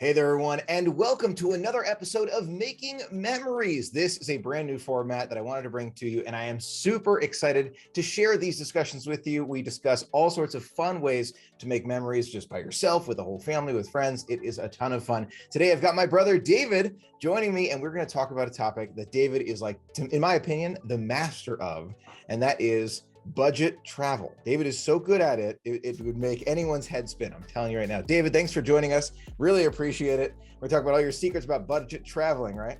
Hey there, everyone, and welcome to another episode of Making Memories. This is a brand new format that I wanted to bring to you, and I am super excited to share these discussions with you. We discuss all sorts of fun ways to make memories just by yourself, with the whole family, with friends. It is a ton of fun. Today, I've got my brother, David, joining me, and we're going to talk about a topic that David is, like, in my opinion, the master of, and that is budget travel. David is so good at it, it would make anyone's head spin. I'm telling you right now. David, thanks for joining us. Really appreciate it. We're talking about all your secrets about budget traveling, right?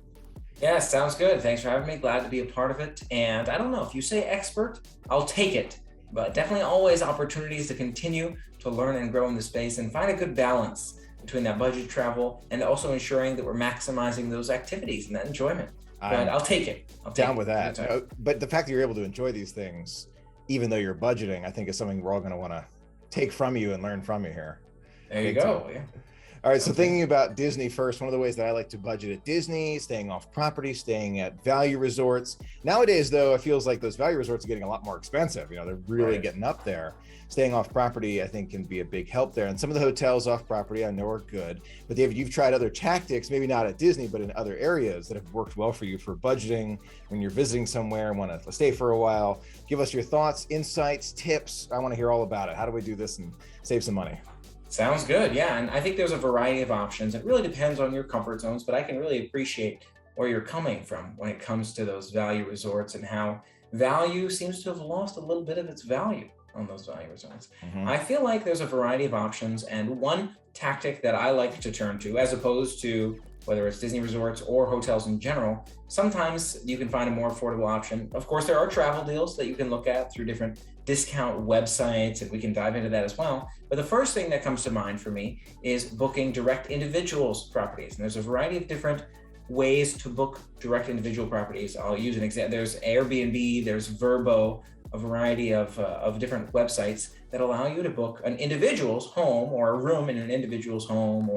Yeah, sounds good. Thanks for having me. Glad to be a part of it. And I don't know, if you say expert, I'll take it. But definitely always opportunities to continue to learn and grow in the space and find a good balance between that budget travel and also ensuring that we're maximizing those activities and that enjoyment. But I'll take it. Down with that. But the fact that you're able to enjoy these things, even though you're budgeting, I think is something we're all going to want to take from you and learn from you here. There you go. Yeah. All right. So thinking about Disney first, one of the ways that I like to budget at Disney, staying off property, staying at value resorts. Nowadays, though, it feels like those value resorts are getting a lot more expensive. You know, they're really getting up there. Staying off property, I think, can be a big help there. And some of the hotels off property I know are good. But David, you've tried other tactics, maybe not at Disney, but in other areas that have worked well for you for budgeting when you're visiting somewhere and want to stay for a while. Give us your thoughts, insights, tips. I want to hear all about it. How do we do this and save some money? Sounds good. Yeah. And I think there's a variety of options. It really depends on your comfort zones, but I can really appreciate where you're coming from when it comes to those value resorts and how value seems to have lost a little bit of its value on those value resorts. I feel like there's a variety of options, and one tactic that I like to turn to, as opposed to whether it's Disney resorts or hotels in general, sometimes you can find a more affordable option. Of course, there are travel deals that you can look at through different discount websites, and we can dive into that as well. But the first thing that comes to mind for me is booking direct individuals properties. And there's a variety of different ways to book direct individual properties. I'll use an example. There's Airbnb, there's Vrbo, a variety of different websites that allow you to book an individual's home or a room in an individual's home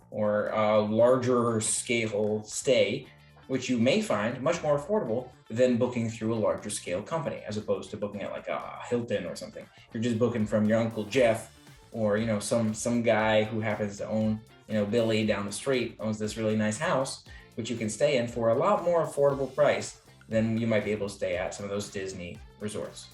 or a larger scale stay, which you may find much more affordable than booking through a larger scale company, as opposed to booking at like a Higdon or something. You're just booking from your Uncle Jeff or, you know, some guy who happens to own, you know, Billy down the street owns this really nice house, which you can stay in for a lot more affordable price than you might be able to stay at some of those Disney resorts.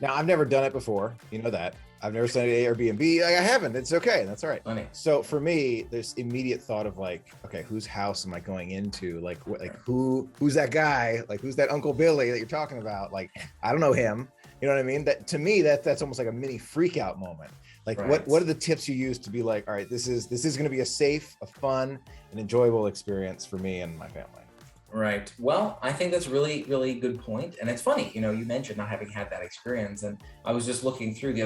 Now, I've never done it before. You know that. I've never stayed at Airbnb. I haven't. It's okay. That's all right. Funny. So for me, there's immediate thought of like, okay, whose house am I going into? Like, who's that guy? Like, who's that Uncle Billy that you're talking about? Like, I don't know him. You know what I mean? That to me, that's almost like a mini freak out moment. Like, what are the tips you use to be like, all right, this is going to be a safe, a fun, and enjoyable experience for me and my family? Right. Well, I think that's really, really good point. And it's funny, you know, you mentioned not having had that experience. And I was just looking through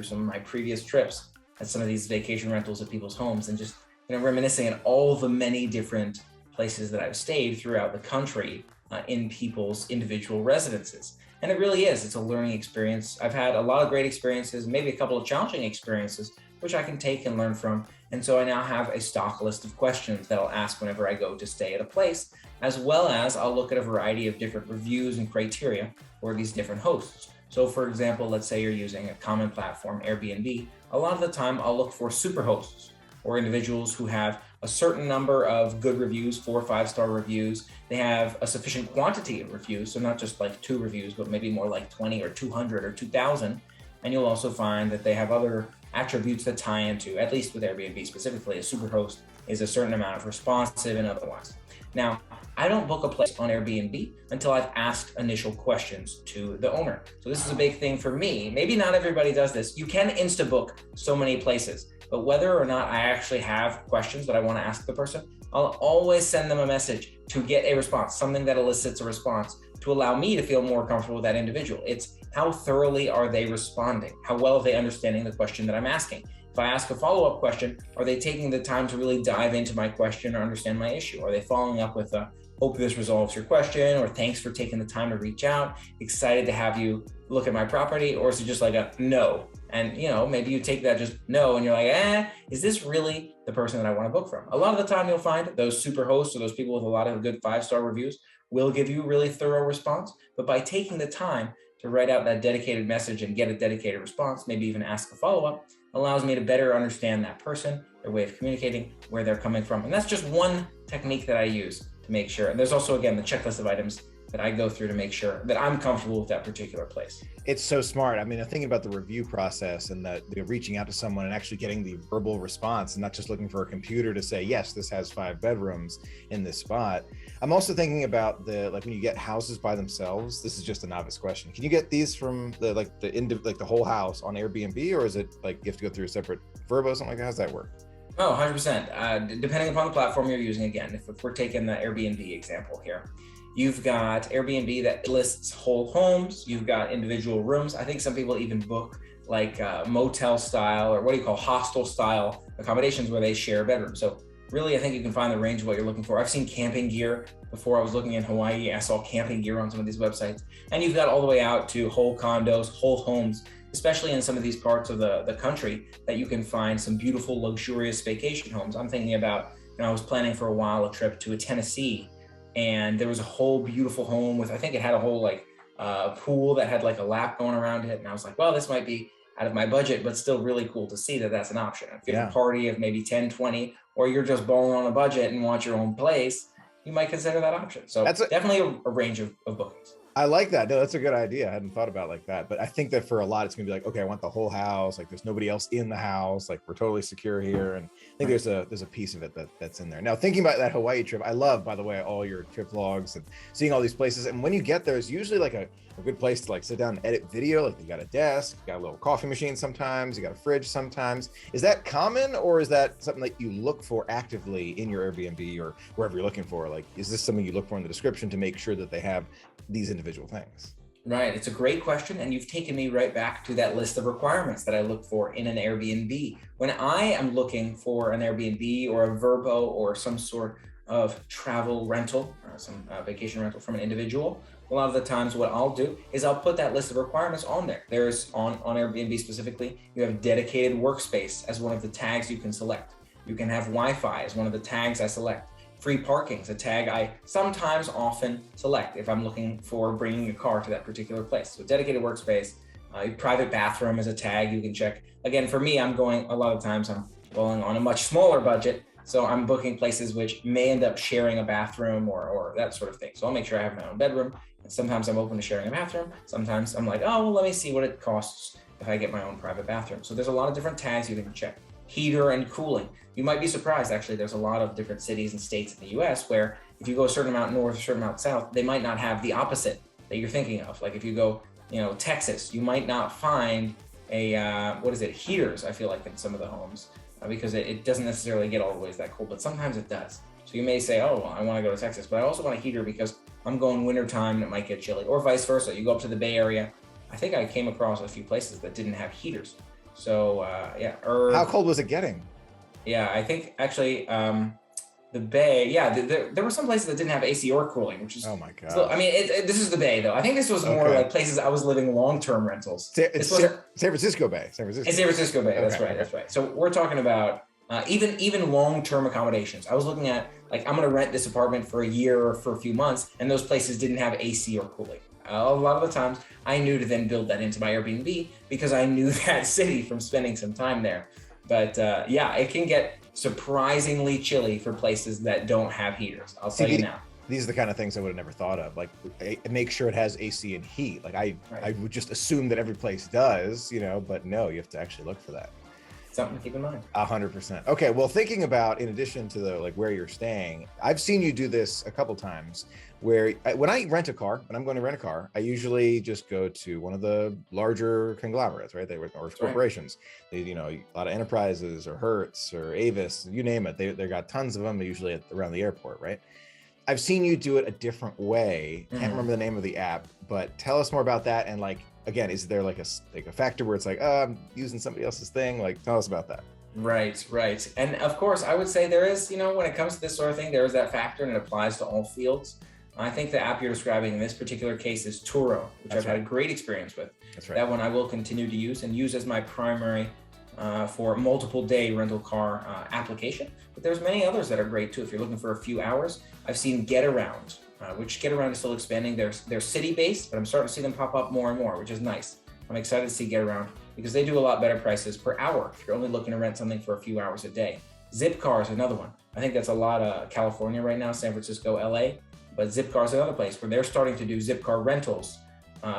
some of my previous trips at some of these vacation rentals at people's homes and just, you know, reminiscing at all the many different places that I've stayed throughout the country in people's individual residences. And it really is. It's a learning experience. I've had a lot of great experiences, maybe a couple of challenging experiences, which I can take and learn from. And so I now have a stock list of questions that I'll ask whenever I go to stay at a place, as well as I'll look at a variety of different reviews and criteria for these different hosts. So for example, let's say you're using a common platform, Airbnb. A lot of the time I'll look for super hosts or individuals who have a certain number of good reviews, 4 or 5-star reviews. They have a sufficient quantity of reviews, so not just like 2 reviews, but maybe more like 20 or 200 or 2,000. And you'll also find that they have other attributes that tie into, at least with Airbnb specifically, a superhost is a certain amount of responsive and otherwise. Now, I don't book a place on Airbnb until I've asked initial questions to the owner. So this is a big thing for me. Maybe not everybody does this. You can insta-book so many places, but whether or not I actually have questions that I want to ask the person, I'll always send them a message to get a response, something that elicits a response to allow me to feel more comfortable with that individual. It's how thoroughly are they responding? How well are they understanding the question that I'm asking? If I ask a follow-up question, are they taking the time to really dive into my question or understand my issue? Are they following up with a, hope this resolves your question, or thanks for taking the time to reach out, excited to have you look at my property? Or is it just like a no? And you know, maybe you take that just no and you're like, is this really the person that I want to book from? A lot of the time you'll find those super hosts or those people with a lot of good 5-star reviews will give you really thorough response. But by taking the time to write out that dedicated message and get a dedicated response, maybe even ask a follow-up, allows me to better understand that person, their way of communicating, where they're coming from. And that's just one technique that I use to make sure. And there's also, again, the checklist of items that I go through to make sure that I'm comfortable with that particular place. It's so smart. I mean, I'm thinking about the review process and the reaching out to someone and actually getting the verbal response and not just looking for a computer to say, yes, this has 5 bedrooms in this spot. I'm also thinking about like when you get houses by themselves, this is just a novice question. Can you get these from the whole house on Airbnb, or is it like you have to go through a separate Verbo, something like that? How's that work? Oh, 100%. Depending upon the platform you're using, again, if we're taking the Airbnb example here, you've got Airbnb that lists whole homes. You've got individual rooms. I think some people even book like motel style, or what do you call hostel style accommodations where they share a bedroom. So really, I think you can find the range of what you're looking for. I've seen camping gear before. I was looking in Hawaii. I saw camping gear on some of these websites. And you've got all the way out to whole condos, whole homes, especially in some of these parts of the country that you can find some beautiful, luxurious vacation homes. I'm thinking about, I was planning for a while a trip to Tennessee, and there was a whole beautiful home with, I think it had a whole pool that had like a lap going around it. And I was like, well, this might be out of my budget, but still really cool to see that that's an option. If you have a party of maybe 10, 20, or you're just balling on a budget and want your own place, you might consider that option. So that's definitely a range of bookings. I like that. No, that's a good idea. I hadn't thought about it like that. But I think that for a lot, it's going to be like, okay, I want the whole house. Like there's nobody else in the house. Like we're totally secure here. And I think there's a piece of it that's in there. Now, thinking about that Hawaii trip, I love, by the way, all your trip logs and seeing all these places. And when you get there, it's usually like a good place to like sit down and edit video. Like you got a desk, you got a little coffee machine sometimes, you got a fridge sometimes. Is that common, or is that something that you look for actively in your Airbnb or wherever you're looking for? Like, is this something you look for in the description to make sure that they have these individual things? Right. It's a great question. And you've taken me right back to that list of requirements that I look for in an Airbnb. When I am looking for an Airbnb or a Verbo or some sort of travel rental or some vacation rental from an individual, a lot of the times what I'll do is I'll put that list of requirements on there. There's on Airbnb specifically, you have dedicated workspace as one of the tags you can select. You can have Wi-Fi as one of the tags I select. Free parking is a tag I sometimes often select if I'm looking for bringing a car to that particular place. So dedicated workspace, private bathroom is a tag you can check. Again, for me, a lot of times I'm going on a much smaller budget. So I'm booking places which may end up sharing a bathroom or that sort of thing. So I'll make sure I have my own bedroom. And sometimes I'm open to sharing a bathroom. Sometimes I'm like, oh, well, let me see what it costs if I get my own private bathroom. So there's a lot of different tags you can check. Heater and cooling. You might be surprised, actually, there's a lot of different cities and states in the US where if you go a certain amount north, a certain amount south, they might not have the opposite that you're thinking of. Like if you go, Texas, you might not find heaters, I feel like, in some of the homes because it doesn't necessarily get always that cold, but sometimes it does. So you may say, oh, well, I want to go to Texas, but I also want a heater because I'm going wintertime and it might get chilly, or vice versa. You go up to the Bay Area. I think I came across a few places that didn't have heaters. So how cold was it getting? Yeah, I think actually the Bay. Yeah, there were some places that didn't have AC or cooling, which is oh my god. So, I mean, this is the Bay though. I think this was more like places I was living long-term rentals. San Francisco Bay. San Francisco Bay. That's right. That's right. So we're talking about even long-term accommodations. I was looking at like I'm going to rent this apartment for a year or for a few months, and those places didn't have AC or cooling. A lot of the times I knew to then build that into my Airbnb because I knew that city from spending some time there. But it can get surprisingly chilly for places that don't have heaters. I'll tell you now. These are the kind of things I would have never thought of. Like make sure it has AC and heat. Like I would just assume that every place does, but no, you have to actually look for that. Something to keep in mind. 100%. Okay, well, thinking about, in addition to the where you're staying, I've seen you do this a couple times where when I rent a car, when I'm going to rent a car, I usually just go to one of the larger conglomerates, right? Or corporations. Right. They, a lot of Enterprises or Hertz or Avis, you name it. They got tons of them usually around the airport, right? I've seen you do it a different way. Mm-hmm. Can't remember the name of the app, but tell us more about that. And again, is there like a factor where it's like, I'm using somebody else's thing? Like, tell us about that. Right. And of course, I would say there is, when it comes to this sort of thing, there is that factor and it applies to all fields. I think the app you're describing in this particular case is Turo, which I've had a great experience with. That's right. That one I will continue to use as my primary for multiple day rental car application. But there's many others that are great too. If you're looking for a few hours, I've seen Get Around, which Get Around is still expanding. They're city-based, but I'm starting to see them pop up more and more, which is nice. I'm excited to see Get Around because they do a lot better prices per hour if you're only looking to rent something for a few hours a day. Zipcar is another one. I think that's a lot of California right now, San Francisco, LA, but Zipcar is another place where they're starting to do Zipcar rentals,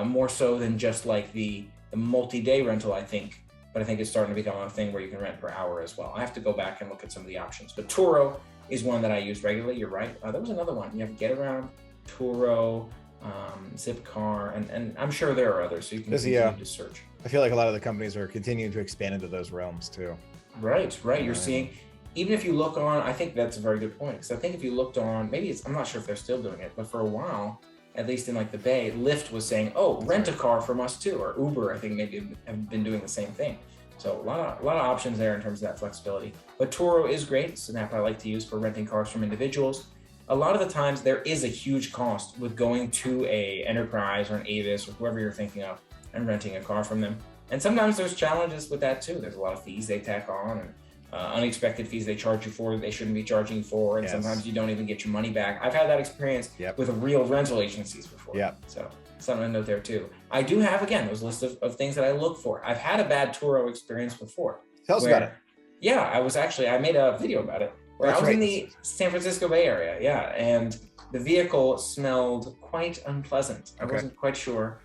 more so than just like the multi-day rental, I think. But I think it's starting to become a thing where you can rent per hour as well. I have to go back and look at some of the options. But Turo is one that I use regularly. You're right. There was another one. You have Get Around, Turo, Zipcar, and I'm sure there are others. So you can continue to search. I feel like a lot of the companies are continuing to expand into those realms too. Right. You're seeing, even if you look on, I think that's a very good point. Because I think if you looked on, I'm not sure if they're still doing it, but for a while, at least in like the Bay, Lyft was saying, "Oh, rent a car from us too," or Uber, I think maybe have been doing the same thing. So a lot of options there in terms of that flexibility. But Turo is great. It's an app I like to use for renting cars from individuals. A lot of the times there is a huge cost with going to a Enterprise or an Avis or whoever you're thinking of and renting a car from them. And sometimes there's challenges with that too. There's a lot of fees they tack on and unexpected fees they charge you for that they shouldn't be charging you for, and sometimes you don't even get your money back. I've had that experience with real rental agencies before. So something to note there too. I do have, again, those lists of things that I look for. I've had a bad Turo experience before. Tell us about it. Yeah, I made a video about it where I was in the San Francisco Bay Area, and the vehicle smelled quite unpleasant. I wasn't quite sure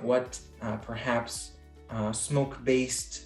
what perhaps smoke-based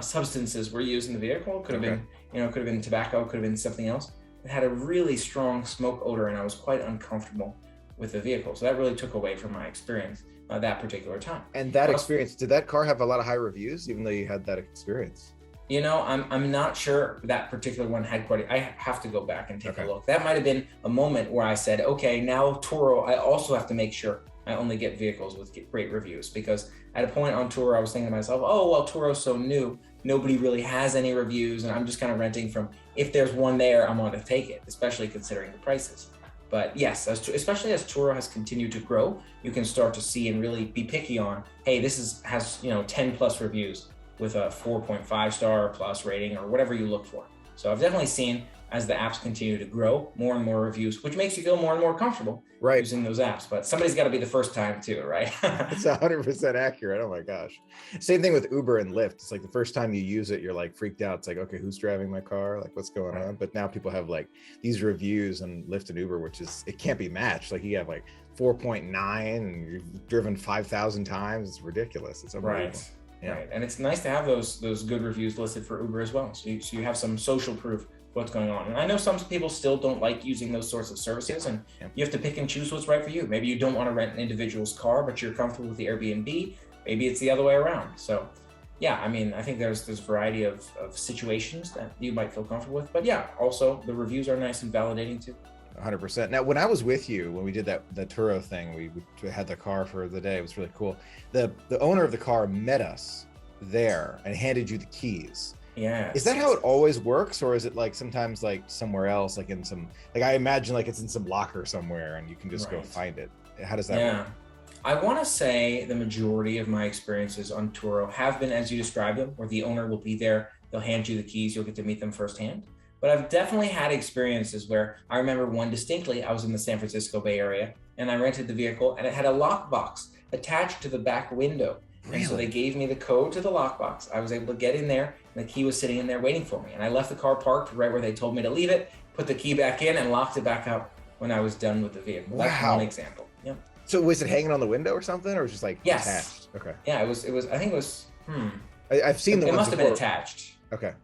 substances were used in the vehicle. Could have been, could have been tobacco, could have been something else. It had a really strong smoke odor, and I was quite uncomfortable with the vehicle. So that really took away from my experience that particular time. And that experience, did that car have a lot of high reviews, even though you had that experience? I'm not sure that particular one had quite. I have to go back and take a look. That might have been a moment where I said, okay, now Turo, I also have to make sure I only get vehicles with great reviews, because at a point on Turo, I was thinking to myself, oh, well, Turo's so new, nobody really has any reviews, and I'm just kind of renting from, if there's one there, I'm going to take it, especially considering the prices. But yes, especially as Turo has continued to grow, you can start to see and really be picky on, hey, this has 10 plus reviews with a 4.5 star plus rating or whatever you look for. So I've definitely seen, as the apps continue to grow, more and more reviews, which makes you feel more and more comfortable using those apps. But somebody's got to be the first time too, right? It's 100% accurate. Oh my gosh. Same thing with Uber and Lyft. It's like the first time you use it, you're like freaked out. It's like, okay, who's driving my car? Like, what's going on? But now people have like these reviews on Lyft and Uber, which is, it can't be matched. Like you have like 4.9 and you've driven 5,000 times. It's ridiculous. It's unbelievable. Right. And it's nice to have those good reviews listed for Uber as well. So you have some social proof of what's going on. And I know some people still don't like using those sorts of services, and you have to pick and choose what's right for you. Maybe you don't want to rent an individual's car, but you're comfortable with the Airbnb. Maybe it's the other way around. So yeah, I mean, I think there's a variety of situations that you might feel comfortable with. But yeah, also the reviews are nice and validating too. 100%. Now, when I was with you, when we did the Turo thing, we had the car for the day. It was really cool. The owner of the car met us there and handed you the keys. Yeah. Is that how it always works, or is it like sometimes like somewhere else, like in some, like I imagine like it's in some locker somewhere and you can just go find it? How does that work? I want to say the majority of my experiences on Turo have been as you described them, where the owner will be there, they'll hand you the keys, you'll get to meet them firsthand. But I've definitely had experiences where I remember one distinctly. I was in the San Francisco Bay Area and I rented the vehicle, and it had a lockbox attached to the back window. Really? And so they gave me the code to the lockbox. I was able to get in there, and the key was sitting in there waiting for me. And I left the car parked right where they told me to leave it, put the key back in, and locked it back up when I was done with the vehicle. Wow. That's one example. Yeah. So was it hanging on the window or something, or was it just like attached? Okay. Yeah, it was. I think it was. I've seen the ones. It must have been attached. Okay.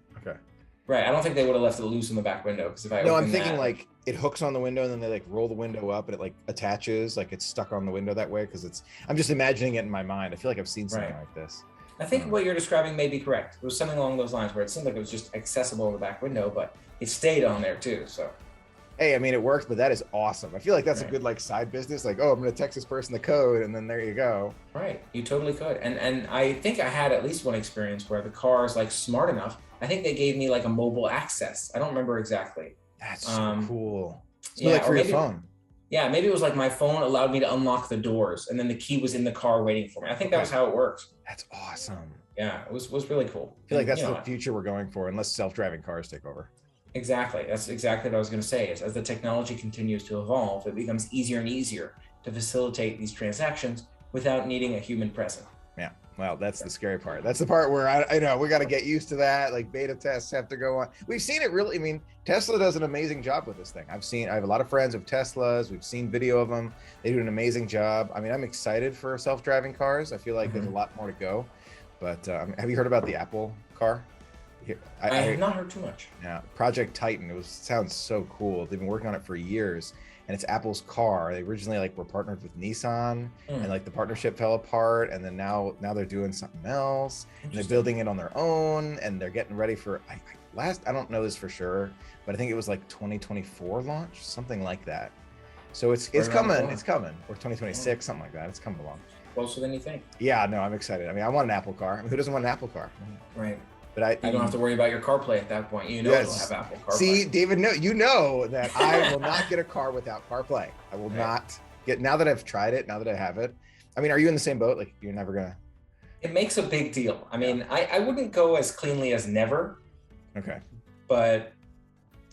Right. I don't think they would have left it loose in the back window, because if I I'm thinking like it hooks on the window and then they like roll the window up and it like attaches, like it's stuck on the window that way, because I'm just imagining it in my mind. I feel like I've seen something like this. I think what you're describing may be correct. It was something along those lines where it seemed like it was just accessible in the back window, but it stayed on there too. So hey, I mean, it works, but that is awesome. I feel like that's a good like side business. Like, oh, I'm going to text this person the code, and then there you go. Right. You totally could. And I think I had at least one experience where the car is like smart enough. I think they gave me like a mobile access. I don't remember exactly. That's so cool. It's like for your phone. Yeah, maybe it was like my phone allowed me to unlock the doors, and then the key was in the car waiting for me. I think that was how it worked. That's awesome. Yeah, it was really cool. I feel like that's the future we're going for, unless self-driving cars take over. Exactly. That's exactly what I was going to say, is as the technology continues to evolve, it becomes easier and easier to facilitate these transactions without needing a human present. Yeah. Well, that's the scary part. That's the part where I know we got to get used to that. Like beta tests have to go on. We've seen it really. I mean, Tesla does an amazing job with this thing. I have a lot of friends with Teslas. We've seen video of them. They do an amazing job. I mean, I'm excited for self-driving cars. I feel like there's a lot more to go. But have you heard about the Apple car? I have not heard too much. Yeah, Project Titan. Sounds so cool. They've been working on it for years, and it's Apple's car. They originally were partnered with Nissan, and the partnership fell apart. And then now they're doing something else, and they're building it on their own, and they're getting ready for I don't know this for sure, but I think it was 2024 launch, something like that. So it's coming. It's coming, or 2026, something like that. It's coming along. Closer than you think. Yeah, no, I'm excited. I mean, I want an Apple car. I mean, who doesn't want an Apple car? Right. But you don't have to worry about your CarPlay at that point. It'll have Apple CarPlay. See, David, you know that I will not get a car without CarPlay. I will not get, now that I've tried it, now that I have it. I mean, are you in the same boat? You're never gonna? It makes a big deal. I mean, I wouldn't go as cleanly as never. Okay. But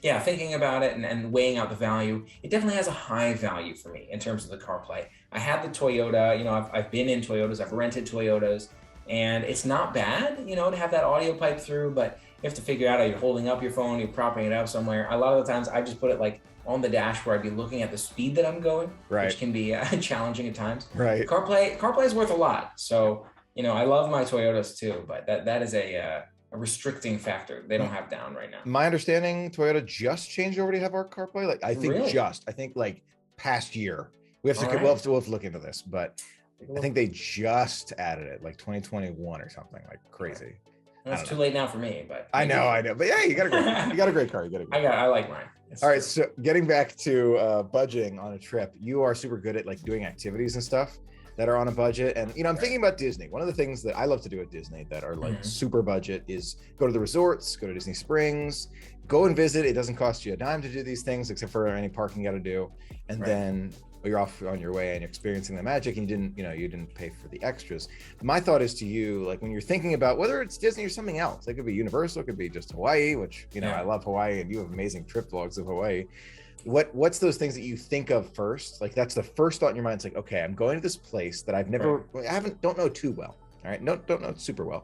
yeah, thinking about it and weighing out the value, it definitely has a high value for me in terms of the CarPlay. I had the Toyota, I've been in Toyotas, I've rented Toyotas, and it's not bad, to have that audio pipe through, but you have to figure out, are you holding up your phone, you're propping it up somewhere. A lot of the times I just put it on the dash where I'd be looking at the speed that I'm going, which can be challenging at times. Right. CarPlay is worth a lot. So, I love my Toyotas too, but that is a restricting factor they don't have down right now. My understanding, Toyota just changed over to have our CarPlay. I think past year. We'll have to look into this, but I think they just added it 2021 or something crazy. That's too late now for me, but I know. But yeah, you got a great car. I like mine. All right, so getting back to budgeting on a trip, you are super good at doing activities and stuff that are on a budget. And I'm thinking about Disney. One of the things that I love to do at Disney that are super budget is go to the resorts, go to Disney Springs, go and visit. It doesn't cost you a dime to do these things except for any parking you got to do, and then you're off on your way and you're experiencing the magic, and you didn't pay for the extras. My thought is to you, when you're thinking about whether it's Disney or something else, it could be Universal, it could be just Hawaii, which I love Hawaii, and you have amazing trip vlogs of Hawaii. What's those things that you think of first? That's the first thought in your mind. It's okay, I'm going to this place that don't know too well. All right, don't know super well,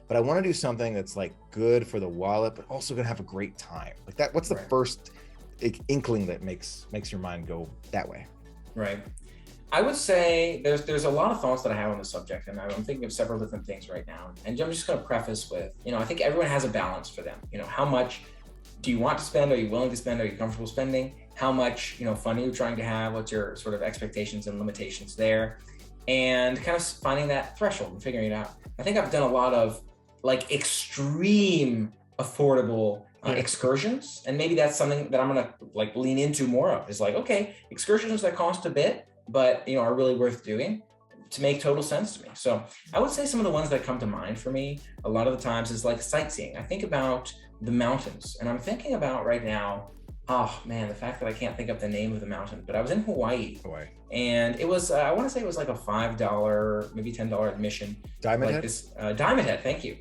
but I want to do something that's good for the wallet, but also gonna have a great time. That. What's the first inkling that makes your mind go that way? Right. I would say there's a lot of thoughts that I have on the subject, and I'm thinking of several different things right now. And I'm just going to preface with, I think everyone has a balance for them. How much do you want to spend? Are you willing to spend? Are you comfortable spending? How much, fun are you trying to have? What's your sort of expectations and limitations there? And kind of finding that threshold and figuring it out. I think I've done a lot of extreme affordable excursions, and maybe that's something that I'm gonna lean into more of, is okay, excursions that cost a bit but are really worth doing to make total sense to me. So I would say some of the ones that come to mind for me a lot of the times is sightseeing. I think about the mountains, and I'm thinking about right now, oh man, the fact that I can't think of the name of the mountain, but I was in Hawaii. And it was I want to say it was a $5 maybe $10 admission. Diamond Head? Diamond Head, thank you.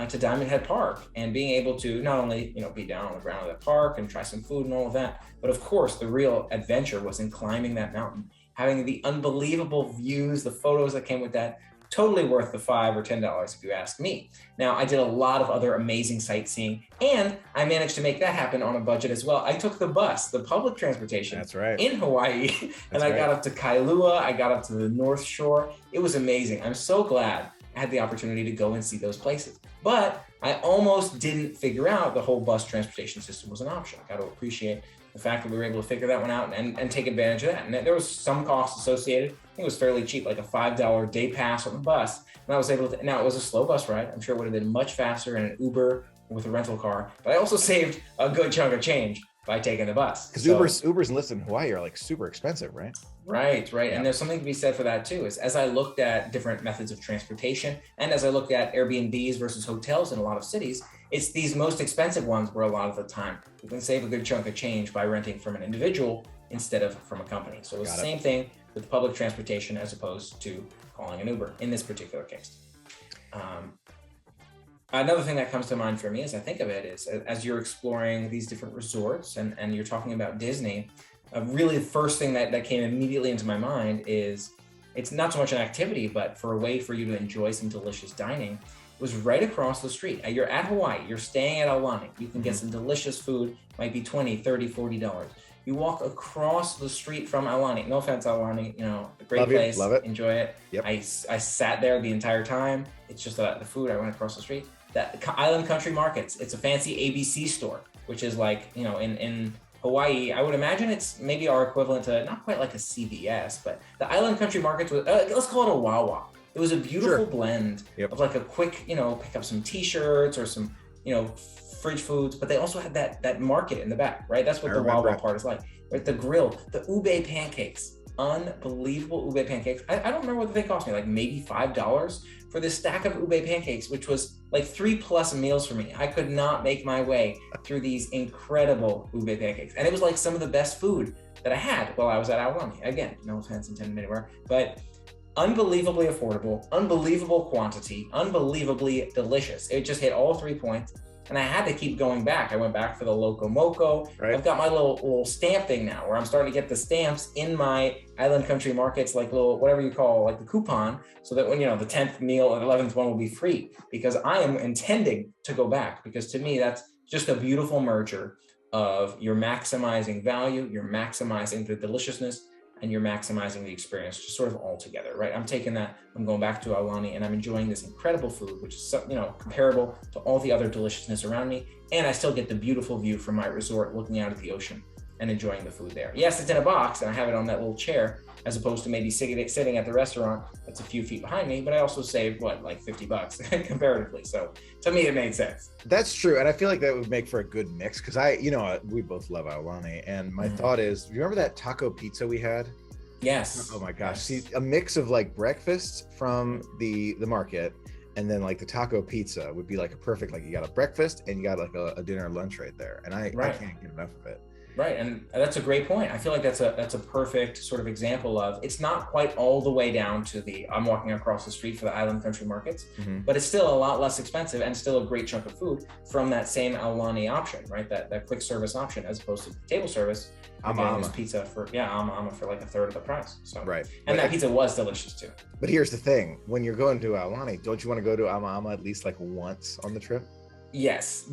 To Diamond Head Park, and being able to not only be down on the ground of that park and try some food and all of that, but of course the real adventure was in climbing that mountain, having the unbelievable views, the photos that came with that. Totally worth the $5 or $10 if you ask me. Now, I did a lot of other amazing sightseeing, and I managed to make that happen on a budget as well. I took the bus, the public transportation. That's right. In Hawaii, and I got up to Kailua, I got up to the North Shore. It was amazing. I'm so glad I had the opportunity to go and see those places. But I almost didn't figure out the whole bus transportation system was an option. I got to appreciate the fact that we were able to figure that one out and take advantage of that. And there was some cost associated. I think it was fairly cheap, a $5 day pass on the bus. And I was able to, now it was a slow bus ride. I'm sure it would have been much faster in an Uber with a rental car, but I also saved a good chunk of change by taking the bus. Because Ubers and Lyft in Hawaii are super expensive, right? Right. Yeah. And there's something to be said for that too, is as I looked at different methods of transportation, and as I looked at Airbnbs versus hotels in a lot of cities, it's these most expensive ones where a lot of the time you can save a good chunk of change by renting from an individual instead of from a company. So it's the same thing with public transportation as opposed to calling an Uber in this particular case. Another thing that comes to mind for me as I think of it is, as you're exploring these different resorts and you're talking about Disney, really the first thing that came immediately into my mind is, it's not so much an activity, but for a way for you to enjoy some delicious dining. It was right across the street. You're at Hawaii, you're staying at Aulani. You can get some delicious food, might be $20, $30, $40. You walk across the street from Aulani. No offense, Aulani, a great place. Love it. Enjoy it. Yep. I sat there the entire time. It's just the food. I went across the street. That Island Country Markets. It's a fancy ABC store, which is like, in Hawaii, I would imagine it's maybe our equivalent to, not quite like a CVS, but the Island Country Markets was, let's call it a Wawa. It was a beautiful blend of like a quick, pick up some t-shirts or some, fridge foods, but they also had that market in the back, right? That's what the Wawa part is like, right? The grill, the ube pancakes, unbelievable ube pancakes. I don't remember what they cost me, like maybe $5 for this stack of ube pancakes, which was like 3+ meals for me. I could not make my way through these incredible ube pancakes. And it was like some of the best food that I had while I was at Aulani. Again, no offense intended anywhere, but unbelievably affordable, unbelievable quantity, unbelievably delicious. It just hit all 3 points. And I had to keep going back. I went back for the Loco Moco. Right. I've got my little stamp thing now where I'm starting to get the stamps in my Island Country Markets, like little, whatever you call, like the coupon, so that when, the 10th meal and 11th one will be free, because I am intending to go back, because to me, that's just a beautiful merger of you're maximizing value, you're maximizing the deliciousness, and you're maximizing the experience, just sort of all together, right? I'm taking that, I'm going back to Aulani, and I'm enjoying this incredible food, which is, comparable to all the other deliciousness around me. And I still get the beautiful view from my resort, looking out at the ocean and enjoying the food there. Yes, it's in a box, and I have it on that little chair, as opposed to maybe sitting at the restaurant that's a few feet behind me, but I also saved, like $50 comparatively. So to me, it made sense. That's true. And I feel like that would make for a good mix, because we both love Aulani. And my thought is, remember that taco pizza we had? Yes. Oh my gosh. See, a mix of like breakfast from the market, and then like the taco pizza would be like a perfect, like you got a breakfast and you got like a dinner and lunch right there. And I can't get enough of it. Right, and that's a great point. I feel like that's a perfect sort of example of, it's not quite all the way down to I'm walking across the street for the Island Country Markets, but it's still a lot less expensive and still a great chunk of food from that same Aulani option, right? That quick service option, as opposed to table service. I'm getting this pizza for like a third of the price. So right, and that pizza was delicious too. But here's the thing: when you're going to Aulani, don't you want to go to Ama at least like once on the trip? Yes,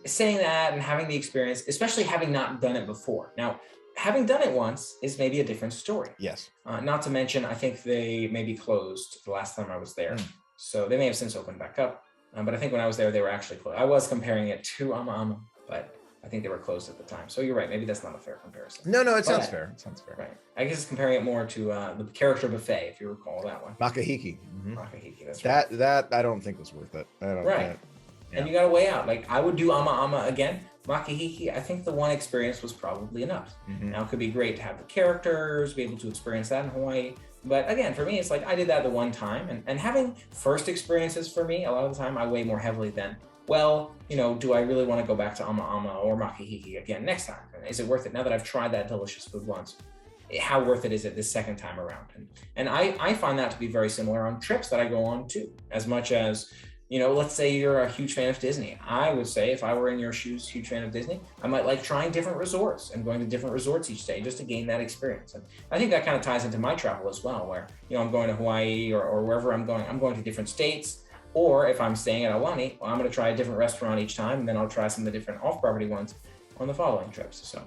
saying that and having the experience, especially having not done it before. Now, having done it once is maybe a different story. Yes. Not to mention, I think they maybe closed the last time I was there. So they may have since opened back up. But I think when I was there, they were actually closed. I was comparing it to Ama, but I think they were closed at the time. So you're right. Maybe that's not a fair comparison. No, it sounds fair. It sounds fair. Right. I guess it's comparing it more to the character buffet, if you recall that one. Makahiki. Makahiki, that's right. That I don't think was worth it. Right. And you got to weigh out. Like, I would do Ama again. Makahiki, I think the one experience was probably enough. Now, it could be great to have the characters, be able to experience that in Hawaii. But again, for me, it's like I did that the one time. And having first experiences for me, a lot of the time, I weigh more heavily than, do I really want to go back to Ama or Makahiki again next time? Is it worth it? Now that I've tried that delicious food once, how worth it is it this second time around? And I find that to be very similar on trips that I go on too, as much as, let's say you're a huge fan of Disney. I would say, if I were in your shoes, huge fan of Disney, I might like trying different resorts and going to different resorts each day just to gain that experience. And I think that kind of ties into my travel as well, where, I'm going to Hawaii or wherever I'm going to different states. Or if I'm staying at Aulani, I'm going to try a different restaurant each time, and then I'll try some of the different off-property ones on the following trips. So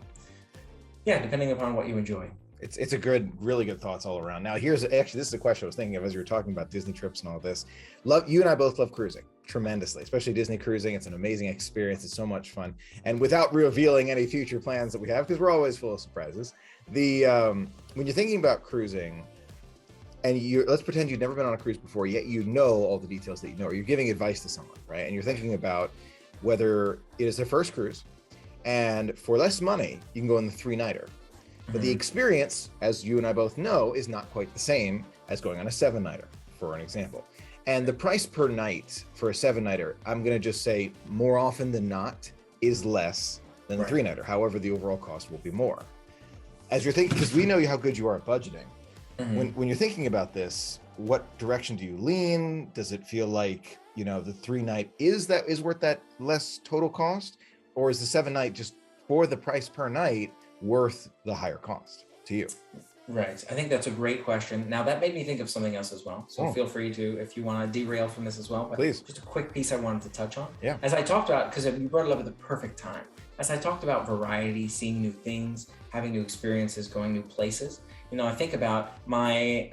yeah, depending upon what you enjoy. It's a really good thoughts all around. Now, this is a question I was thinking of as you were talking about Disney trips and all this. You and I both love cruising tremendously, especially Disney cruising. It's an amazing experience. It's so much fun. And without revealing any future plans that we have, because we're always full of surprises, when you're thinking about cruising, and let's pretend you've never been on a cruise before, yet you know all the details that you know, or you're giving advice to someone, right? And you're thinking about whether it is their first cruise, and for less money, you can go on the 3-nighter. But the experience, as you and I both know, is not quite the same as going on a 7-nighter, for an example. And the price per night for a 7-nighter, I'm going to just say more often than not, is less than the 3-nighter. However, the overall cost will be more. As you're thinking, because we know how good you are at budgeting, when you're thinking about this, what direction do you lean? Does it feel like you know, the 3-night is worth that less total cost, or is the 7-night just for the price per night worth the higher cost to you? Right. I think that's a great question. Now that made me think of something else as well. So feel free to, if you want to derail from this as well, but please. Just a quick piece I wanted to touch on. Yeah. As I talked about, because you brought it up at the perfect time. As I talked about variety, seeing new things, having new experiences, going new places, you know, I think about my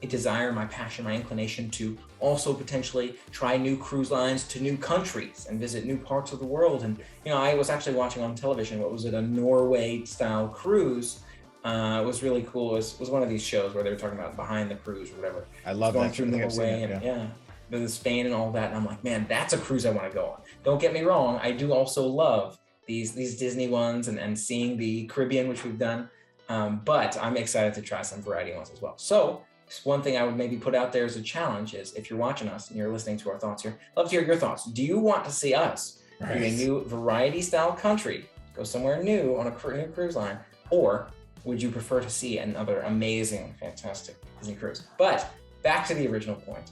desire, my passion, my inclination to also potentially try new cruise lines to new countries and visit new parts of the world. And, you know, I was actually watching on television, what was it, a Norway style cruise. It was really cool. It was one of these shows where they were talking about behind the cruise or whatever. I love going that. through Norway and the Spain and all that. And I'm like, man, that's a cruise I want to go on. Don't get me wrong. I do also love these Disney ones and seeing the Caribbean, which we've done. But I'm excited to try some variety ones as well. So one thing I would maybe put out there as a challenge is, if you're watching us and you're listening to our thoughts here, I'd love to hear your thoughts. Do you want to see us do a new variety style country, go somewhere new on a new cruise line, or would you prefer to see another amazing, fantastic Disney cruise? But back to the original point.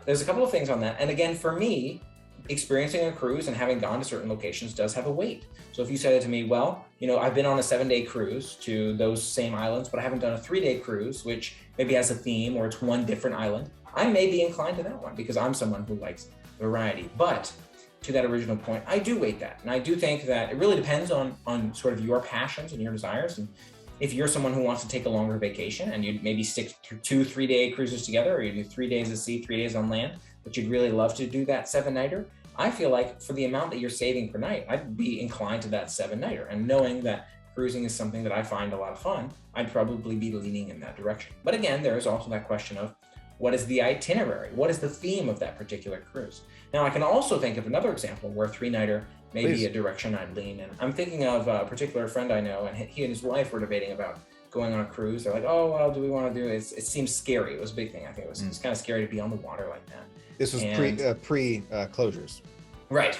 There's a couple of things on that. And again, for me, experiencing a cruise and having gone to certain locations does have a weight. So if you said it to me, well, you know, I've been on a 7-day cruise to those same islands, but I haven't done a 3-day cruise, which maybe has a theme or it's one different island, I may be inclined to that one because I'm someone who likes variety. But to that original point, I do weight that. And I do think that it really depends on sort of your passions and your desires. And if you're someone who wants to take a longer vacation and you'd maybe stick to 2-3-day cruises together, or you do 3 days at sea, 3 days on land, but you'd really love to do that 7-nighter, I feel like for the amount that you're saving per night, I'd be inclined to that 7-nighter. And knowing that cruising is something that I find a lot of fun, I'd probably be leaning in that direction. But again, there is also that question of, what is the itinerary? What is the theme of that particular cruise? Now, I can also think of another example where 3-nighter may be a direction I'd lean in. I'm thinking of a particular friend I know, and he and his wife were debating about going on a cruise. They're like, oh, well, do we want to do it? It seems scary. It was a big thing. I think it was kind of scary to be on the water like that. This was pre-closures. Right.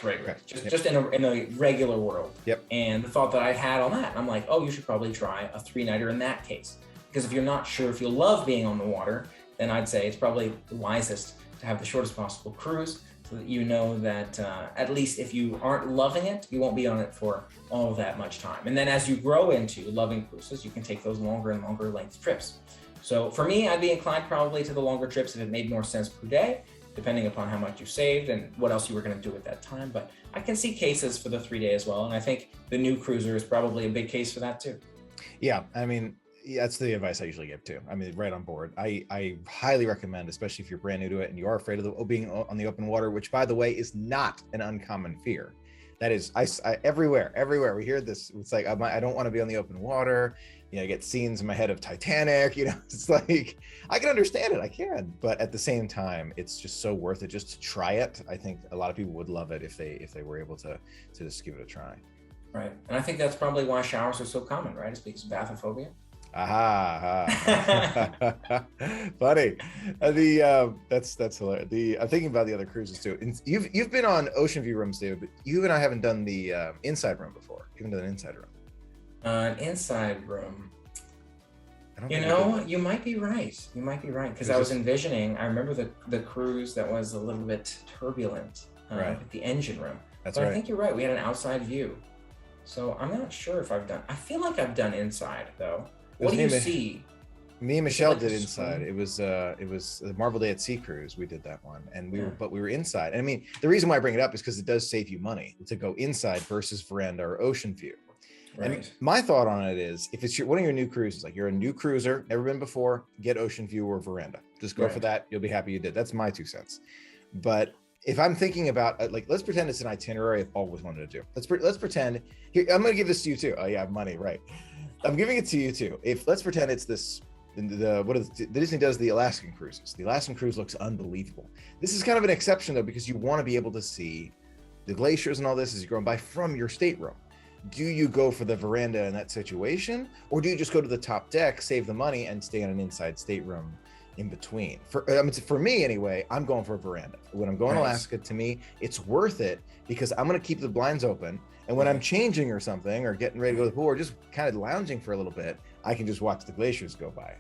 Just in a regular world. Yep. And the thought that I had on that, I'm like, oh, you should probably try a 3-nighter in that case. Because if you're not sure if you'll love being on the water, then I'd say it's probably the wisest to have the shortest possible cruise, so that you know that at least if you aren't loving it, you won't be on it for all that much time. And then as you grow into loving cruises, you can take those longer and longer length trips. So for me, I'd be inclined probably to the longer trips if it made more sense per day, depending upon how much you saved and what else you were going to do at that time. But I can see cases for the 3-day as well. And I think the new cruiser is probably a big case for that too. Yeah, I mean, that's the advice I usually give too. I mean, right on board. I highly recommend, especially if you're brand new to it and you are afraid of being on the open water, which by the way is not an uncommon fear. That is, I everywhere we hear this. It's like, I don't want to be on the open water. You know, I get scenes in my head of Titanic, you know, it's like, I can understand it, I can, but at the same time, it's just so worth it just to try it. I think a lot of people would love it if they were able to just give it a try. Right. And I think that's probably why showers are so common, right? It's because of bathophobia. Funny. That's hilarious. I'm thinking about the other cruises too. And you've been on Ocean View rooms, David, but you and I haven't done the inside room before. You haven't done an inside room. An inside room. You know, you might be right. Because I was envisioning, I remember the cruise that was a little bit turbulent with the engine room. But I think you're right. We had an outside view. So I'm not sure if I feel like I've done inside though. What do you see? Me and Michelle did inside. It was the Marvel Day at Sea cruise. We did that one, and we were inside. And I mean, the reason why I bring it up is because it does save you money to go inside versus veranda or ocean view. Right. And my thought on it is, if it's one of your new cruises, like you're a new cruiser, never been before, get ocean view or veranda. Just go for that. You'll be happy you did. That's my 2 cents. But if I'm thinking about let's pretend it's an itinerary I've always wanted to do. Let's pretend here. I'm going to give this to you too. Oh yeah, money, right? I'm giving it to you too. Let's pretend it's this. Disney does the Alaskan cruises. The Alaskan cruise looks unbelievable. This is kind of an exception though, because you want to be able to see the glaciers and all this as you're going by from your stateroom. Do you go for the veranda in that situation, or do you just go to the top deck, save the money, and stay in an inside stateroom in between? For me anyway, I'm going for a veranda. When I'm going to Alaska, to me, it's worth it because I'm going to keep the blinds open. And when I'm changing or something, or getting ready to go to the pool, or just kind of lounging for a little bit, I can just watch the glaciers go by.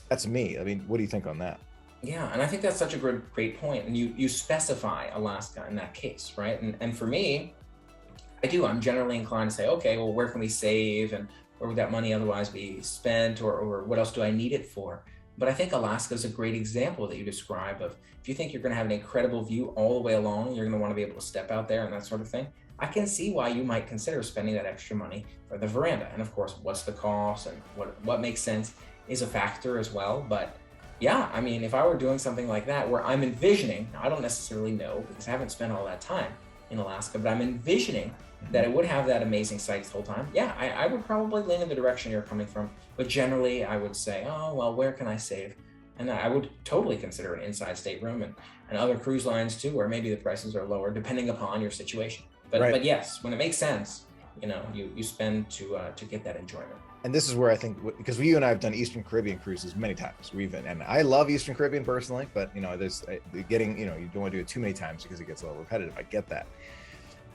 That's me. I mean, what do you think on that? Yeah, and I think that's such a great point. And you specify Alaska in that case, right? And for me, I'm generally inclined to say, okay, well, where can we save, and where would that money otherwise be spent, or what else do I need it for? But I think Alaska is a great example that you describe of, if you think you're going to have an incredible view all the way along, you're going to want to be able to step out there and that sort of thing. I can see why you might consider spending that extra money for the veranda. And of course, what's the cost and what makes sense is a factor as well. But yeah, I mean, if I were doing something like that where I'm envisioning, I don't necessarily know because I haven't spent all that time in Alaska, but I'm envisioning that it would have that amazing sights the whole time. Yeah, I would probably lean in the direction you're coming from, but generally I would say, oh, well, where can I save? And I would totally consider an inside stateroom and other cruise lines too, where maybe the prices are lower depending upon your situation. But yes, when it makes sense, you spend to get that enjoyment. And this is where I think, because you and I have done Eastern Caribbean cruises many times. And I love Eastern Caribbean personally, but there's getting, you don't want to do it too many times because it gets a little repetitive. I get that.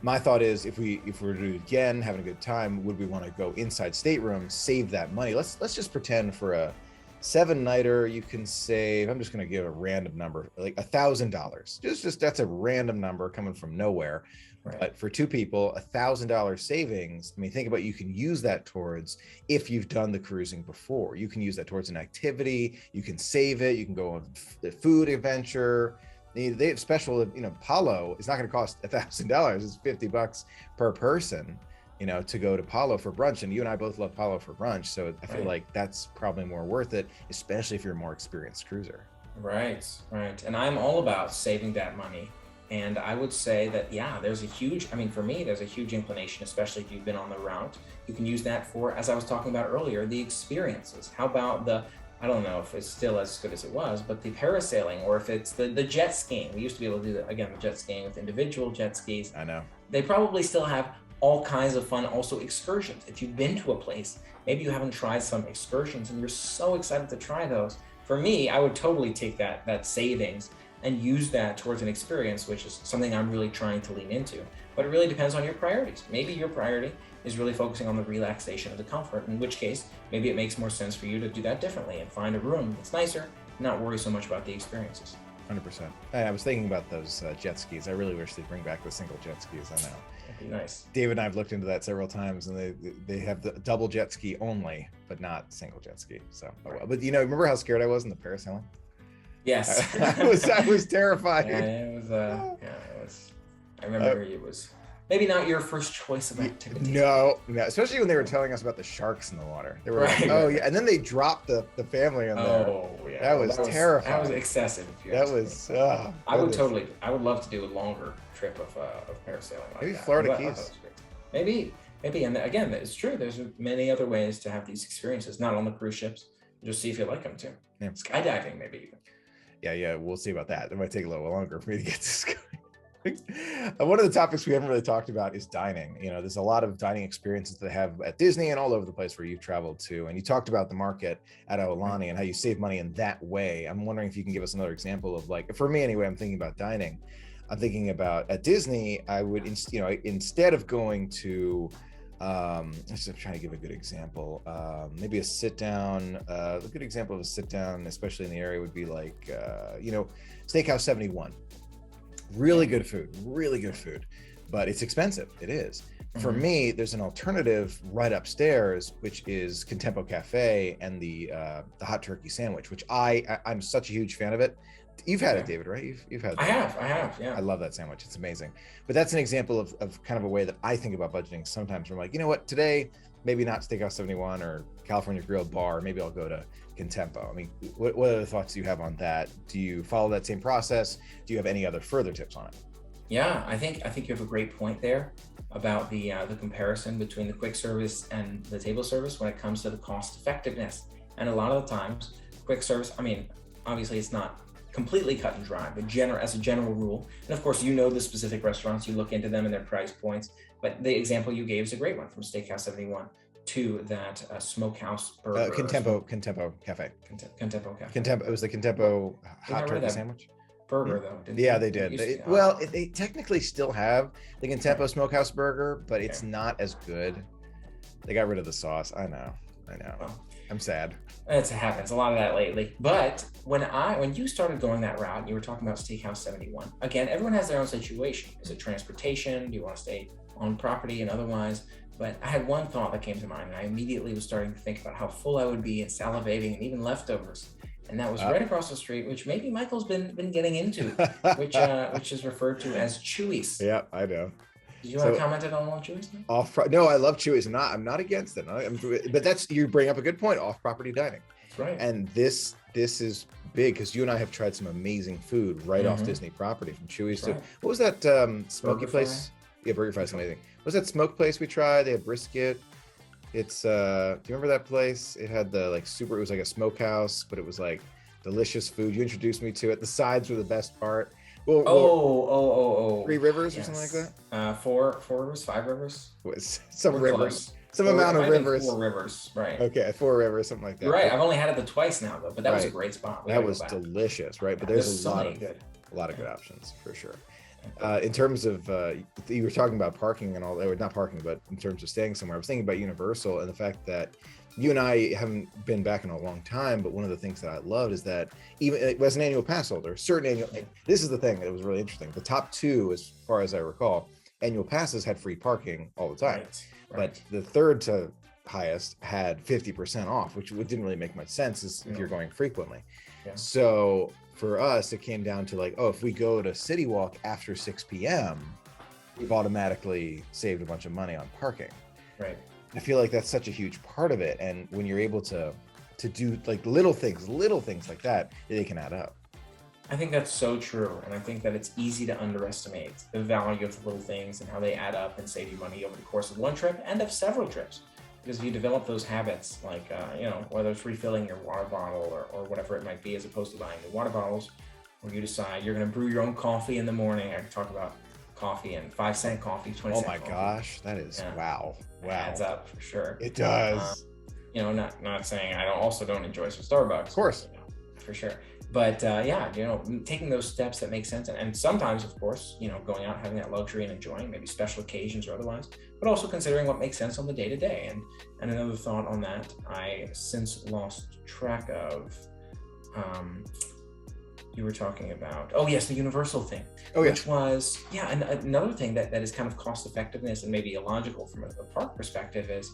My thought is, if we were to do it again, having a good time, would we want to go inside stateroom, save that money? Let's just pretend for a 7-nighter, you can save, I'm just going to give a random number, like $1,000. Just that's a random number coming from nowhere. Right. But for 2 people, $1,000 savings. I mean, think about, you can use that towards, if you've done the cruising before, you can use that towards an activity. You can save it. You can go on the food adventure. They have special, Palo is not going to cost $1,000. It's $50 per person, to go to Palo for brunch. And you and I both love Palo for brunch. So I feel like that's probably more worth it, especially if you're a more experienced cruiser. Right. And I'm all about saving that money. And I would say that, for me, there's a huge inclination, especially if you've been on the route. You can use that for, as I was talking about earlier, the experiences. How about I don't know if it's still as good as it was, but the parasailing, or if it's the jet skiing. We used to be able to do that, again, the jet skiing with individual jet skis. I know. They probably still have all kinds of fun, also excursions. If you've been to a place, maybe you haven't tried some excursions and you're so excited to try those. For me, I would totally take that savings and use that towards an experience, which is something I'm really trying to lean into. But it really depends on your priorities. Maybe your priority is really focusing on the relaxation and the comfort, in which case, maybe it makes more sense for you to do that differently and find a room that's nicer, not worry so much about the experiences. 100%. I was thinking about those jet skis. I really wish they'd bring back the single jet skis. I know. That'd be nice. David and I have looked into that several times, and they have the double jet ski only, but not single jet ski. So, but remember how scared I was in the parasailing? Yes. I was terrified. Yeah, it was. I remember it was maybe not your first choice of activity. No, especially when they were telling us about the sharks in the water. They were yeah, and then they dropped the family in there. Oh yeah, that was terrifying. That was excessive. That was. I would love to do a longer trip of parasailing. Like maybe that. Florida Keys. Maybe, and again, it's true. There's many other ways to have these experiences, not on the cruise ships. Just see if you like them too. Yeah. Skydiving, maybe even. Yeah, we'll see about that. It might take a little longer for me to get this going. One of the topics we haven't really talked about is dining. There's a lot of dining experiences that they have at Disney and all over the place where you've traveled to. And you talked about the market at Aulani and how you save money in that way. I'm wondering if you can give us another example of, like, for me anyway, I'm thinking about dining. I'm thinking about at Disney, I would, instead of going to, just trying to give a good example. Maybe a sit down, a good example of a sit down, especially in the area, would be like, Steakhouse 71. Really good food, but it's expensive. It is. Mm-hmm. For me, there's an alternative right upstairs, which is Contempo Cafe and the hot turkey sandwich, which I'm such a huge fan of it. You've had it, David, right? You've had it. I have, yeah. I love that sandwich. It's amazing. But that's an example of kind of a way that I think about budgeting sometimes. I'm like, you know what, today, maybe not Steakhouse 71 or California Grilled Bar. Maybe I'll go to Contempo. I mean, what other thoughts do you have on that? Do you follow that same process? Do you have any other further tips on it? Yeah, I think you have a great point there about the comparison between the quick service and the table service when it comes to the cost effectiveness. And a lot of the times, quick service, I mean, obviously it's not completely cut and dry, but as a general rule, and of course the specific restaurants, you look into them and their price points, but the example you gave is a great one, from Steakhouse 71 to that smokehouse burger. Contempo Cafe. Contempo Cafe. It was the Contempo hot turkey sandwich. Burger though. They did. They technically still have the Contempo Smokehouse burger, but it's not as good. They got rid of the sauce. I know. Well, I'm sad. It happens a lot of that lately. But when you started going that route, and you were talking about Steakhouse 71. Again, everyone has their own situation. Is it transportation? Do you want to stay on property and otherwise? But I had one thought that came to mind, and I immediately was starting to think about how full I would be and salivating and even leftovers. And that was right across the street, which maybe Michael's been getting into, which is referred to as Chewy's. Yeah, I know. Did you want to comment on Chewy's? No, I love Chewy's. I'm not against it. But you bring up a good point. Off-property dining. That's right. And this is big because you and I have tried some amazing food right off Disney property from Chewy's. Right. What was that smoky place? Yeah, Burger Fry's amazing. What was that smoke place we tried? They had brisket. It's do you remember that place? It had the it was like a smokehouse, but it was like delicious food. You introduced me to it. The sides were the best part. Three Rivers or something like that? Four Rivers, Five Rivers? Some rivers. Close. Some amount of rivers. 4 rivers, right. Okay, 4 rivers, something like that. You're right, I've only had it twice now though, but that was a great spot. That was delicious, right? But there's a lot of good options for sure. In terms of, you were talking about parking and all that, not parking, but in terms of staying somewhere, I was thinking about Universal and the fact that you and I haven't been back in a long time, but one of the things that I loved is that even as an annual pass holder, this is the thing that was really interesting. The top 2, as far as I recall, annual passes had free parking all the time. Right. But the third to highest had 50% off, which didn't really make much sense if you're going frequently. Yeah. So for us, it came down to if we go to City Walk after 6 p.m., we've automatically saved a bunch of money on parking. Right. I feel like that's such a huge part of it. And when you're able to do little things like that, they can add up. I think that's so true. And I think that it's easy to underestimate the value of the little things and how they add up and save you money over the course of one trip and of several trips. Because if you develop those habits, whether it's refilling your water bottle or whatever it might be, as opposed to buying the water bottles, or you decide you're going to brew your own coffee in the morning. I can talk about coffee and 5-cent coffee, 20-cent coffee. Oh my gosh, that is, wow. It adds up for sure. It does. Not saying I don't enjoy some Starbucks. Of course. For sure. But taking those steps that make sense. And sometimes, of course, going out, having that luxury and enjoying maybe special occasions or otherwise, but also considering what makes sense on the day to day. And another thought on that, I since lost track of, you were talking about, the Universal thing, which was, and another thing that is kind of cost effectiveness and maybe illogical from a park perspective is,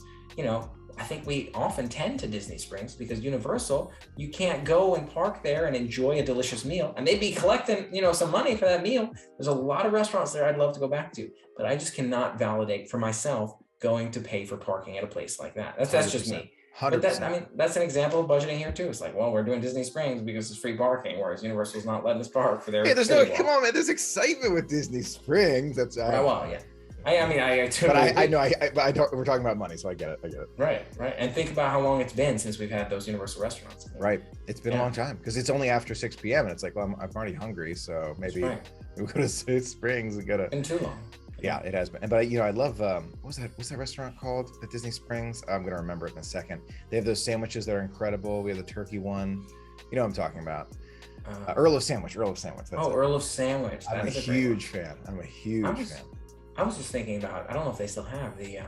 I think we often tend to Disney Springs because Universal, you can't go and park there and enjoy a delicious meal and maybe collecting, some money for that meal. There's a lot of restaurants there I'd love to go back to, but I just cannot validate for myself going to pay for parking at a place like that. That's just me. 100%. But that's an example of budgeting here too. It's we're doing Disney Springs because it's free parking, whereas Universal's not letting us park for their. Hey, come on, man. There's excitement with Disney Springs. That's I know. I don't. We're talking about money, so I get it. Right. And think about how long it's been since we've had those Universal restaurants. Right. It's been a long time because it's only after 6 p.m. and it's I'm already hungry, so maybe we go to Disney Springs and get been too long. Yeah, it has been. But I love what's that restaurant called at Disney Springs? I'm gonna remember it in a second. They have those sandwiches that are incredible. We have the turkey one. You know what I'm talking about. Earl of Sandwich. Earl of Sandwich. I'm a huge fan. I was just thinking about, I don't know if they still have the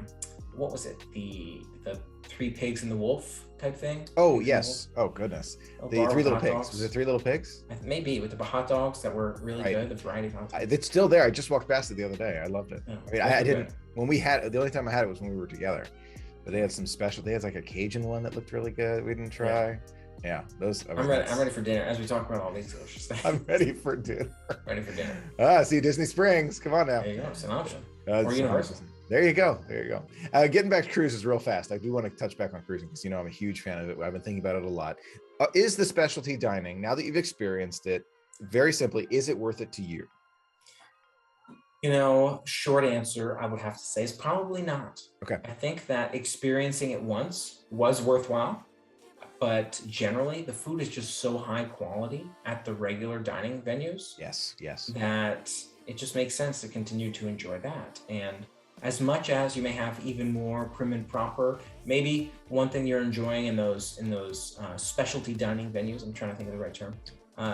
what was it? The 3 Pigs and the Wolf type thing? Oh, yes. Oh, goodness. The 3 Little Pigs. Was it 3 Little Pigs? Maybe, with the hot dogs that were really good, the variety of hot dogs. It's still there. I just walked past it the other day. I loved it. Yeah, I didn't, when we had, the only time I had it was when we were together. But they had some special, they had a Cajun one that looked really good. We didn't try. Yeah, those. I'm ready for dinner as we talk about all these delicious things. I'm ready for dinner. See, Disney Springs. Come on now. There you go. It's an option. Or Universal. There you go. Getting back to cruises real fast. I do want to touch back on cruising because I'm a huge fan of it. I've been thinking about it a lot. Is the specialty dining, now that you've experienced it, very simply, is it worth it to you? Short answer, I would have to say is probably not. Okay. I think that experiencing it once was worthwhile. But generally, the food is just so high quality at the regular dining venues. Yes. That it just makes sense to continue to enjoy that. And as much as you may have even more prim and proper, maybe one thing you're enjoying in those specialty dining venues, I'm trying to think of the right term,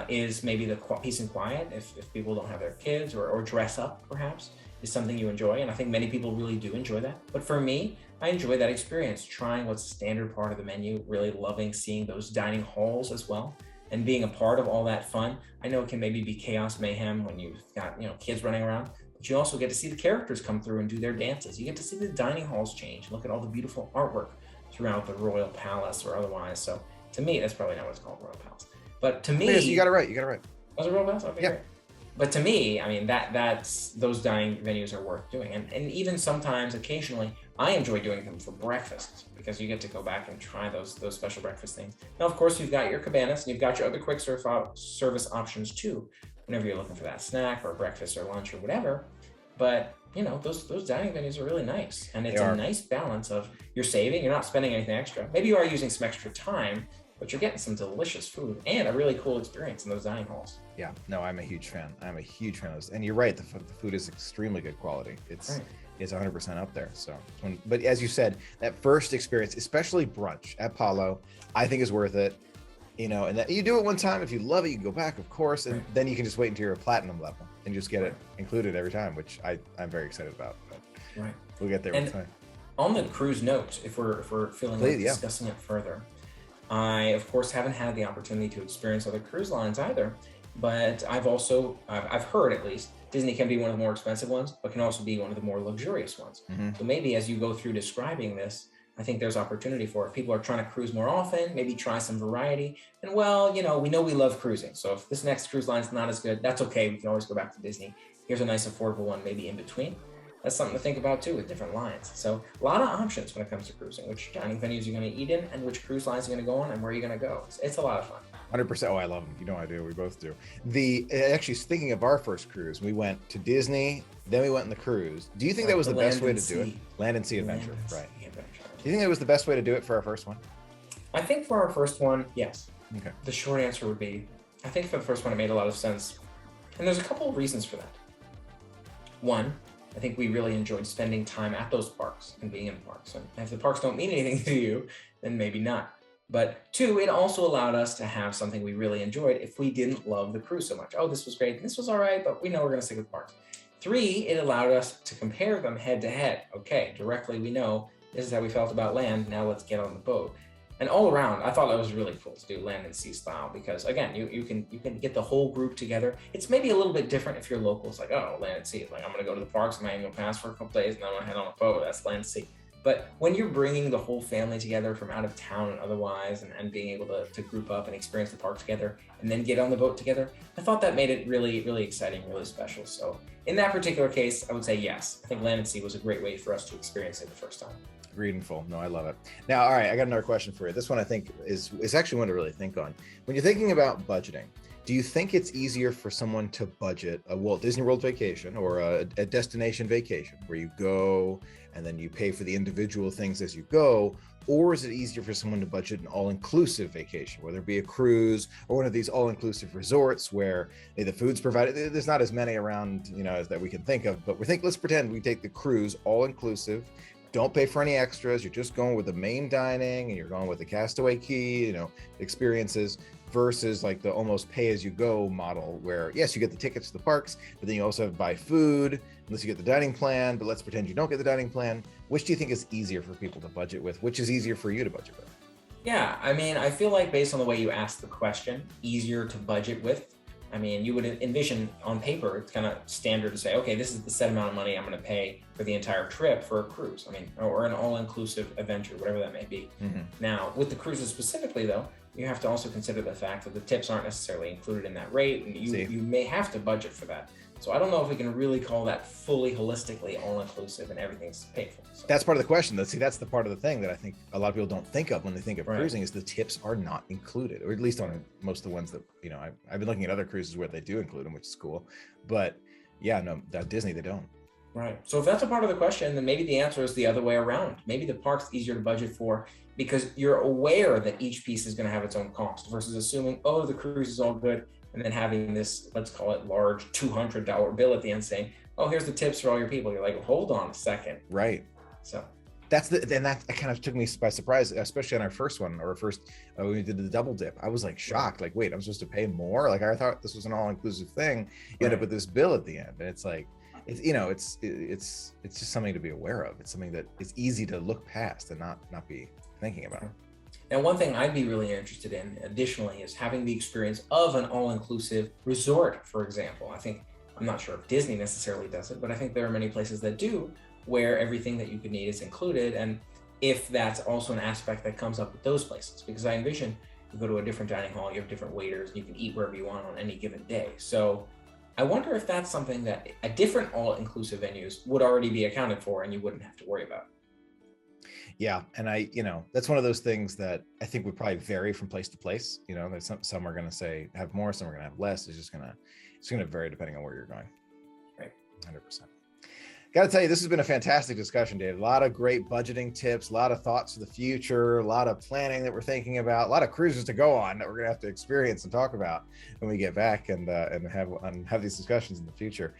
is maybe the peace and quiet. If people don't have their kids or dress up, perhaps, is something you enjoy. And I think many people really do enjoy that. But for me, I enjoy that experience, trying what's standard part of the menu, really loving seeing those dining halls as well, and being a part of all that fun. I know it can maybe be chaos mayhem when you've got, kids running around, but you also get to see the characters come through and do their dances. You get to see the dining halls change, look at all the beautiful artwork throughout the royal palace or otherwise. So to me, that's probably not what it's called, royal palace. But to me, yes, you got it right. Was it royal palace? Okay, yeah. Great. But to me, I mean, that's those dining venues are worth doing. And even sometimes, occasionally, I enjoy doing them for breakfast because you get to go back and try those special breakfast things. Now, of course, you've got your cabanas and you've got your other quick service options too, whenever you're looking for that snack or breakfast or lunch or whatever. But, those dining venues are really nice. And it's a nice balance of you're saving, you're not spending anything extra. Maybe you are using some extra time, but you're getting some delicious food and a really cool experience in those dining halls. Yeah, no, I'm a huge fan. of this. And you're right, the food is extremely good quality. It's 100% up there. So, but as you said, that first experience, especially brunch at Palo, I think is worth it. And that you do it one time. If you love it, you can go back, of course, and then you can just wait until you're a platinum level and just get it included every time, which I'm very excited about. But we'll get there one time. On the cruise note, if we're feeling like discussing it further, I, of course, haven't had the opportunity to experience other cruise lines either, but I've heard at least, Disney can be one of the more expensive ones, but can also be one of the more luxurious ones. Mm-hmm. So maybe as you go through describing this, I think there's opportunity for if people are trying to cruise more often, maybe try some variety. And we know we love cruising. So if this next cruise line is not as good, that's okay. We can always go back to Disney. Here's a nice affordable one, maybe in between. That's something to think about too with different lines. So a lot of options when it comes to cruising, which dining venues you're going to eat in and which cruise lines you're going to go on and where you're going to go. It's a lot of fun. 100%. Oh, I love them. I do. We both do. Actually, thinking of our first cruise, we went to Disney, then we went on the cruise. Do you think that was the best way to do it? Land and Sea Adventure, right. Do you think that was the best way to do it for our first one? I think for our first one, yes. Okay. The short answer would be, I think for the first one, it made a lot of sense. And there's a couple of reasons for that. One, I think we really enjoyed spending time at those parks and being in the parks. And if the parks don't mean anything to you, then maybe not. But two, it also allowed us to have something we really enjoyed if we didn't love the cruise so much. Oh, this was great, this was all right, but we know we're going to stick with parks. Three, it allowed us to compare them head to head. Okay, directly we know this is how we felt about land, now let's get on the boat. And all around, I thought that was really cool to do land and sea style because again, you can get the whole group together. It's maybe a little bit different if you're local. It's like, oh, land and sea. Like I'm gonna go to the parks, I'm gonna go pass for a couple days, and then I'm gonna head on a boat. That's land and sea. But when you're bringing the whole family together from out of town and otherwise, and being able to group up and experience the park together and then get on the boat together, I thought that made it really, really exciting, really special. So in that particular case, I would say yes. I think land and sea was a great way for us to experience it the first time. Agreed in full. No, I love it. Now, all right, I got another question for you. This one I think is actually one to really think on. When you're thinking about budgeting, do you think it's easier for someone to budget a Walt Disney World vacation or a destination vacation where you go and then you pay for the individual things as you go? Or is it easier for someone to budget an all-inclusive vacation, whether it be a cruise or one of these all-inclusive resorts where the food's provided? There's not as many around, as that we can think of, but let's pretend we take the cruise all-inclusive. Don't pay for any extras. You're just going with the main dining and you're going with the Castaway Key, experiences versus like the almost pay as you go model where yes, you get the tickets to the parks, but then you also have to buy food unless you get the dining plan, but let's pretend you don't get the dining plan. Which do you think is easier for people to budget with? Which is easier for you to budget with? Yeah, I mean, I feel like based on the way you asked the question, easier to budget with. I mean, you would envision on paper, it's kind of standard to say, okay, this is the set amount of money I'm going to pay for the entire trip for a cruise. I mean, or an all-inclusive adventure, whatever that may be. Mm-hmm. Now, with the cruises specifically, though, you have to also consider the fact that the tips aren't necessarily included in that rate, and you may have to budget for that. So I don't know if we can really call that fully holistically all-inclusive and everyth's paid for. So. That's part of the question. That's the part of the thing that I think a lot of people don't think of when they think of cruising is the tips are not included, or at least on most of the ones that, I've been looking at other cruises where they do include them, which is cool. But yeah, no, at Disney, they don't. Right. So if that's a part of the question, then maybe the answer is the other way around. Maybe the park's easier to budget for because you're aware that each piece is going to have its own cost versus assuming, oh, the cruise is all good. And then having this, let's call it large $200 bill at the end saying, oh, here's the tips for all your people. You're like, hold on a second. Right. So that kind of took me by surprise, especially on our first one or when we did the double dip. I was like shocked, like, wait, I'm supposed to pay more? Like I thought this was an all-inclusive thing. You end up with this bill at the end. And it's like, it's, you know, it's just something to be aware of. It's something that is easy to look past and not be thinking about. And one thing I'd be really interested in additionally is having the experience of an all-inclusive resort, for example. I'm not sure if Disney necessarily does it, but I think there are many places that do, where everything that you could need is included. And if that's also an aspect that comes up with those places, because I envision you go to a different dining hall, you have different waiters, you can eat wherever you want on any given day. So I wonder if that's something that a different all-inclusive venues would already be accounted for and you wouldn't have to worry about. Yeah. And that's one of those things that I think would probably vary from place to place. You know, there's some are going to say have more, some are going to have less. It's going to vary depending on where you're going. Right. 100%. Got to tell you, this has been a fantastic discussion, Dave. A lot of great budgeting tips, a lot of thoughts for the future, a lot of planning that we're thinking about, a lot of cruises to go on that we're going to have to experience and talk about when we get back and have these discussions in the future.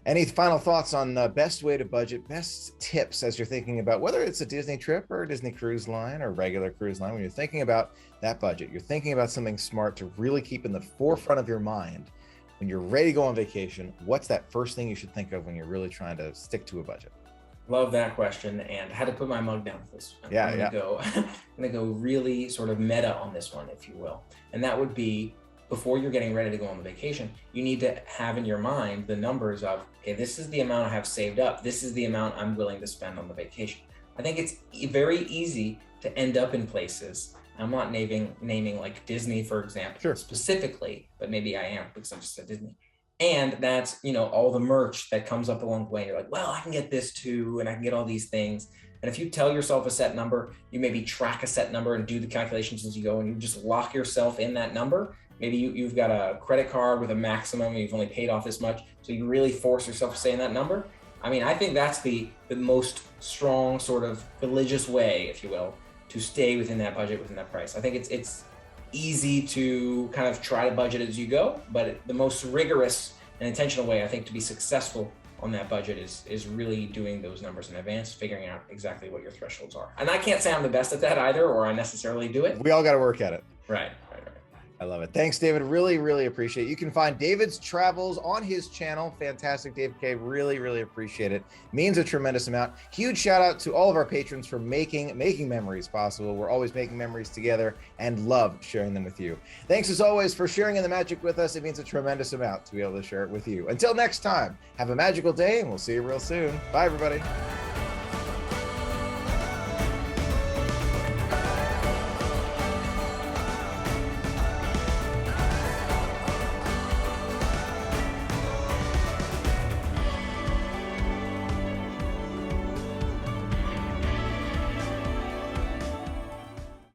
Any final thoughts on the best way to budget, best tips as you're thinking about whether it's a Disney trip or a Disney cruise line or regular cruise line, when you're thinking about that budget, you're thinking about something smart to really keep in the forefront of your mind when you're ready to go on vacation? What's that first thing you should think of when you're really trying to stick to a budget? Love that question, and had to put my mug down for this. I'm gonna go really sort of meta on this one, if you will. And that would be, before you're getting ready to go on the vacation, you need to have in your mind the numbers of, okay, this is the amount I have saved up. This is the amount I'm willing to spend on the vacation. I think it's very easy to end up in places. I'm not naming like Disney, for example, specifically, but maybe I am because I just said Disney. And that's, all the merch that comes up along the way. You're like, well, I can get this too, and I can get all these things. And if you tell yourself a set number, you maybe track a set number and do the calculations as you go, and you just lock yourself in that number. Maybe you've got a credit card with a maximum, and you've only paid off this much. So you really force yourself to stay in that number. I mean, I think that's the most strong sort of religious way, if you will, to stay within that budget, within that price. I think it's easy to kind of try to budget as you go, but the most rigorous and intentional way, I think, to be successful on that budget is really doing those numbers in advance, figuring out exactly what your thresholds are. And I can't say I'm the best at that either, or I necessarily do it. We all got to work at it. Right. I love it. Thanks, David. Really, really appreciate it. You can find David's travels on his channel. Fantastic, Dave K. Really, really appreciate it. Means a tremendous amount. Huge shout out to all of our patrons for making memories possible. We're always making memories together and love sharing them with you. Thanks as always for sharing in the magic with us. It means a tremendous amount to be able to share it with you. Until next time, have a magical day, and we'll see you real soon. Bye, everybody.